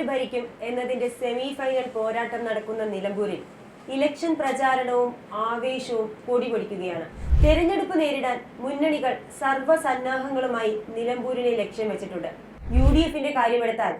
ഭരിക്കും എന്നതിന്റെ semi final പോരാട്ടം നടക്കുന്ന നിലമ്പൂരിൽ ഇലക്ഷൻ പ്രചാരണവും ആവേശവും പൊടിപൊടിക്കുകയാണ്. തെരഞ്ഞെടുപ്പ് നേരിടാൻ മുന്നണികൾ സർവ്വസന്നാഹങ്ങളുമായി നിലമ്പൂരിനെ ലക്ഷ്യം വെച്ചിട്ടുണ്ട്. UDFന്റെ കാര്യമെടുത്താൽ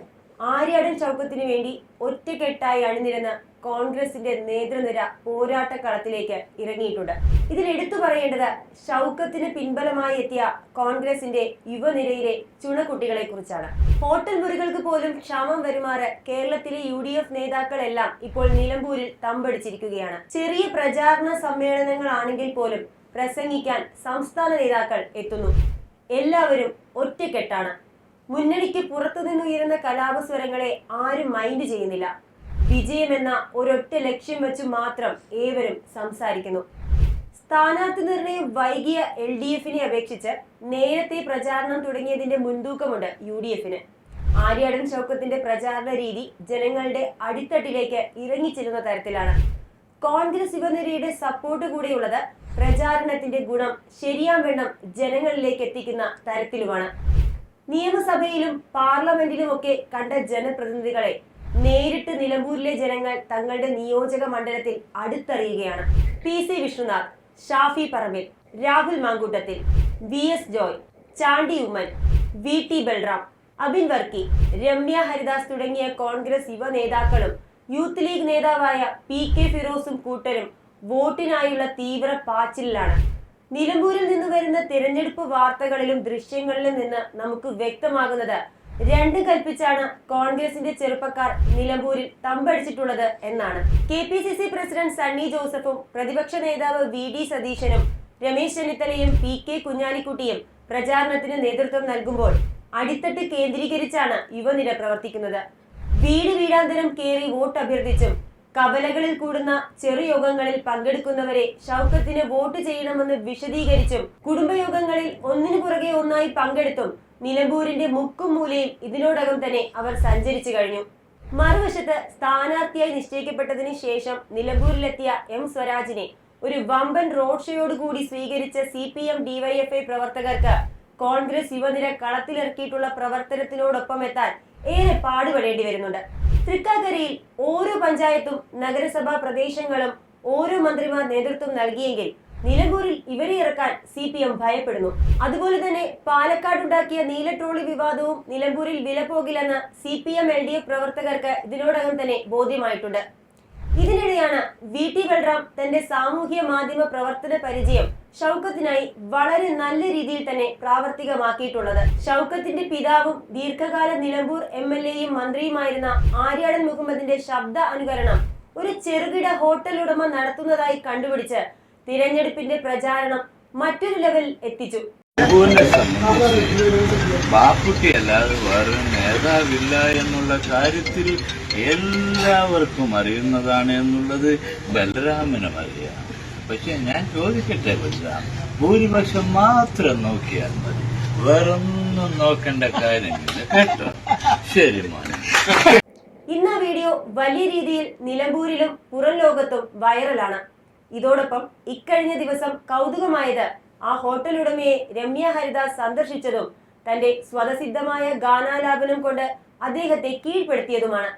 ആര്യാടൻ ഷൗക്കത്തിന് വേണ്ടി ഒറ്റക്കെട്ടായി അണിനിരന്ന കോൺഗ്രസിന്റെ നേതൃനിര പോരാട്ടക്കളത്തിലേക്ക് ഇറങ്ങിയിട്ടുണ്ട്. ഇതിൽ എടുത്തു പറയേണ്ടത് ഷൗക്കത്തിന് പിൻബലമായി എത്തിയ കോൺഗ്രസിന്റെ യുവനിരയിലെ ചുണക്കുട്ടികളെ കുറിച്ചാണ്. ഹോട്ടൽ മുറികൾക്ക് പോലും ക്ഷാമം വരുമാറ് കേരളത്തിലെ UDF നേതാക്കളെല്ലാം ഇപ്പോൾ നിലമ്പൂരിൽ തമ്പടിച്ചിരിക്കുകയാണ്. ചെറിയ പ്രചാരണ സമ്മേളനങ്ങളാണെങ്കിൽ പോലും പ്രസംഗിക്കാൻ സംസ്ഥാന നേതാക്കൾ എത്തുന്നു. എല്ലാവരും ഒറ്റക്കെട്ടാണ്. മുന്നണിക്ക് പുറത്തുനിന്നുയരുന്ന കലാപസ്വരങ്ങളെ ആരും മൈൻഡ് ചെയ്യുന്നില്ല. വിജയമെന്ന ഒരൊറ്റ ലക്ഷ്യം വെച്ച് മാത്രം ഏവരും സംസാരിക്കുന്നു. സ്ഥാനാർത്ഥി നിർണയം വൈകിയ LDFനെ അപേക്ഷിച്ച് നേരത്തെ പ്രചാരണം തുടങ്ങിയതിന്റെ മുൻതൂക്കമുണ്ട് UDFന്. ആര്യാടൻ ഷൗക്കത്തിന്റെ പ്രചാരണ രീതി ജനങ്ങളുടെ അടിത്തട്ടിലേക്ക് ഇറങ്ങിച്ചെല്ലുന്ന തരത്തിലാണ്. കോൺഗ്രസ് യുവനിരയുടെ സപ്പോർട്ട് കൂടെയുള്ളത് പ്രചാരണത്തിന്റെ ഗുണം ശരിയാംവണ്ണം ജനങ്ങളിലേക്ക് എത്തിക്കുന്ന തരത്തിലുമാണ്. നിയമസഭയിലും പാർലമെന്റിലുമൊക്കെ കണ്ട ജനപ്രതിനിധികളെ നേരിട്ട് നിലമ്പൂരിലെ ജനങ്ങൾ തങ്ങളുടെ നിയോജക മണ്ഡലത്തിൽ അടുത്തറിയുകയാണ്. PC Vishnunath, Shafi Parambil, Rahul Mamkootathil, VS Joy, Chandy Oommen, VT Balram, Abin Varkey, Ramya Haridas തുടങ്ങിയ കോൺഗ്രസ് യുവ നേതാക്കളും യൂത്ത് ലീഗ് നേതാവായ PK ഫിറോസും കൂട്ടരും വോട്ടിനായുള്ള തീവ്ര പാച്ചിലാണ്. നിലമ്പൂരിൽ നിന്ന് വരുന്ന തിരഞ്ഞെടുപ്പ് വാർത്തകളിലും ദൃശ്യങ്ങളിലും നിന്ന് നമുക്ക് വ്യക്തമാകുന്നത് രണ്ട് കൽപ്പിച്ചാണ് കോൺഗ്രസിന്റെ ചെറുപ്പക്കാർ നിലമ്പൂരിൽ തമ്പടിച്ചിട്ടുള്ളത് എന്നാണ്. KPCC പ്രസിഡന്റ് സണ്ണി ജോസഫും പ്രതിപക്ഷ നേതാവ് VD സതീശനും രമേശ് ചെന്നിത്തലയും PK കുഞ്ഞാലിക്കുട്ടിയും പ്രചാരണത്തിന് നേതൃത്വം നൽകുമ്പോൾ അടിത്തട്ട് കേന്ദ്രീകരിച്ചാണ് യുവനിര പ്രവർത്തിക്കുന്നത്. വീട് വീടാന്തരം കയറി വോട്ട് അഭ്യർത്ഥിച്ചും കവലകളിൽ കൂടുന്ന ചെറുയോഗങ്ങളിൽ പങ്കെടുക്കുന്നവരെ ഷൗക്കത്തിന് വോട്ട് ചെയ്യണമെന്ന് വിശദീകരിച്ചും കുടുംബയോഗങ്ങളിൽ ഒന്നിനു പുറകെ ഒന്നായി പങ്കെടുത്തും നിലമ്പൂരിന്റെ മുക്കും മൂലയും ഇതിനോടകം തന്നെ അവർ സഞ്ചരിച്ചു കഴിഞ്ഞു. മറുവശത്ത് സ്ഥാനാർത്ഥിയായി നിശ്ചയിക്കപ്പെട്ടതിന് ശേഷം നിലമ്പൂരിലെത്തിയ M സ്വരാജിനെ ഒരു വമ്പൻ റോഡ് ഷോയോടുകൂടി സ്വീകരിച്ച CPM DYFI പ്രവർത്തകർക്ക് കോൺഗ്രസ് യുവനിര കളത്തിലിറക്കിയിട്ടുള്ള പ്രവർത്തനത്തിനോടൊപ്പം എത്താൻ ഏറെ പാടുപെടേണ്ടി വരുന്നുണ്ട്. തൃക്കാക്കരയിൽ ഓരോ പഞ്ചായത്തും നഗരസഭാ പ്രദേശങ്ങളും ഓരോ മന്ത്രിമാർ നേതൃത്വം നൽകിയെങ്കിൽ നിലമ്പൂരിൽ ഇവരെ ഇറക്കാൻ CPM ഭയപ്പെടുന്നു. അതുപോലെ തന്നെ പാലക്കാടുണ്ടാക്കിയ നീല ട്രോളി വിവാദവും നിലമ്പൂരിൽ വില പോകില്ലെന്ന് CPM LDF പ്രവർത്തകർക്ക് ഇതിനോടകം തന്നെ ബോധ്യമായിട്ടുണ്ട്. ഇതിനിടെയാണ് VT ബൽറാം തന്റെ സാമൂഹ്യ മാധ്യമ പ്രവർത്തന പരിചയം ഷൗക്കത്തിനായി വളരെ നല്ല രീതിയിൽ തന്നെ പ്രാവർത്തികമാക്കിയിട്ടുള്ളത്. ഷൗക്കത്തിന്റെ പിതാവും ദീർഘകാല നിലമ്പൂർ MLAയും മന്ത്രിയുമായിരുന്ന ആര്യാടൻ മുഹമ്മദിന്റെ ശബ്ദ അനുകരണം ഒരു ചെറുകിട ഹോട്ടൽ ഉടമ നടത്തുന്നതായി കണ്ടുപിടിച്ച് തിരഞ്ഞെടുപ്പിന്റെ പ്രചാരണം മറ്റൊരു ലെവലിൽ എത്തിച്ചു. ബാപ്പുട്ടി അല്ലാതെ വേറെ നേതാവില്ല എന്നുള്ള കാര്യത്തിൽ എല്ലാവർക്കും അറിയുന്നതാണ് എന്നുള്ളത് ബലരാമനും അറിയാം. പക്ഷെ ഞാൻ ചോദിക്കട്ടെ, ബലരാം ഭൂരിപക്ഷം മാത്രം നോക്കിയാൽ മതി, വേറൊന്നും നോക്കേണ്ട കാര്യമില്ല കേട്ടോ. ശരി മോനെ. ഇന്ന് ആ വീഡിയോ വലിയ രീതിയിൽ നിലമ്പൂരിലും പുറം ലോകത്തും വൈറലാണ്. ഇതോടൊപ്പം ഇക്കഴിഞ്ഞ ദിവസം കൗതുകമായത് ആ ഹോട്ടൽ ഉടമയെ രമ്യ ഹരിദാസ് സന്ദർശിച്ചതും തന്റെ സ്വതസിദ്ധമായ ഗാനാലാപനം കൊണ്ട് അദ്ദേഹത്തെ കീഴ്പ്പെടുത്തിയതുമാണ്.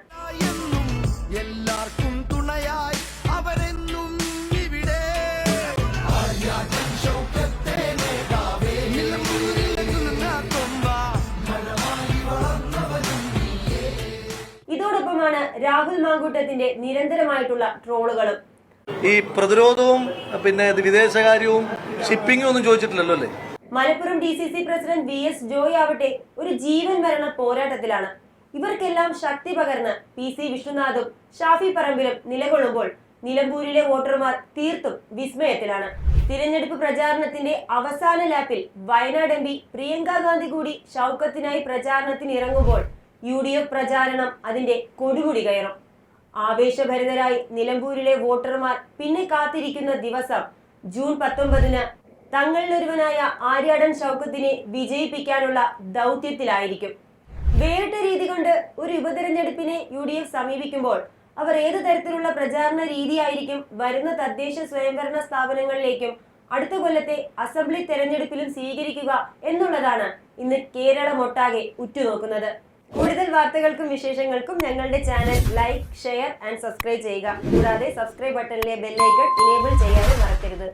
ഇതോടൊപ്പമാണ് രാഹുൽ മാങ്കൂട്ടത്തിന്റെ നിരന്തരമായിട്ടുള്ള ട്രോളുകളും. ഈ പ്രതിരോധവും പിന്നെ വിദേശകാര്യവും ഷിപ്പിംഗും ഒന്നും ചോദിച്ചിട്ടില്ലല്ലോ അല്ലേ? Malappuram DCC president VS Joy ആവട്ടെ ഒരു ജീവൻ മരണ പോരാട്ടത്തിലാണ്. ഇവർക്കെല്ലാം ശക്തി പകർന്ന് PC വിഷ്ണുനാഥും ഷാഫി പറമ്പിലും നിലകൊള്ളുമ്പോൾ നിലമ്പൂരിലെ വോട്ടർമാർ തീർത്തും വിസ്മയത്തിലാണ്. തിരഞ്ഞെടുപ്പ് പ്രചാരണത്തിന്റെ അവസാന ലാപ്പിൽ വയനാട് MP പ്രിയങ്ക ഗാന്ധി കൂടി ഷൗക്കത്തിനായി പ്രചാരണത്തിന് ഇറങ്ങുമ്പോൾ UDF പ്രചാരണം അതിന്റെ കൊടുമുടി കയറും. ആവേശഭരിതരായി നിലമ്പൂരിലെ വോട്ടർമാർ പിന്നെ കാത്തിരിക്കുന്ന ദിവസം ജൂൺ 19 തങ്ങളിലൊരുവനായ ആര്യാടൻ ഷൗക്കത്തിനെ വിജയിപ്പിക്കാനുള്ള ദൗത്യത്തിലായിരിക്കും. വേറിട്ട രീതി കൊണ്ട് ഒരു ഉപതെരഞ്ഞെടുപ്പിനെ UDF സമീപിക്കുമ്പോൾ അവർ ഏതു തരത്തിലുള്ള പ്രചാരണ രീതിയായിരിക്കും വരുന്ന തദ്ദേശ സ്വയംഭരണ സ്ഥാപനങ്ങളിലേക്കും അടുത്ത കൊല്ലത്തെ അസംബ്ലി തെരഞ്ഞെടുപ്പിലും സ്വീകരിക്കുക എന്നുള്ളതാണ് ഇന്ന് കേരളമൊട്ടാകെ ഉറ്റുനോക്കുന്നത്. കൂടുതൽ വാർത്തകൾക്കും വിശേഷങ്ങൾക്കും ഞങ്ങളുടെ channel like, share and subscribe ചെയ്യുക. കൂടാതെ സബ്സ്ക്രൈബ് ബട്ടണിലെ ബെല്ലൈക്കൺ ഇനേബിൾ ചെയ്യാനും മറക്കരുത്.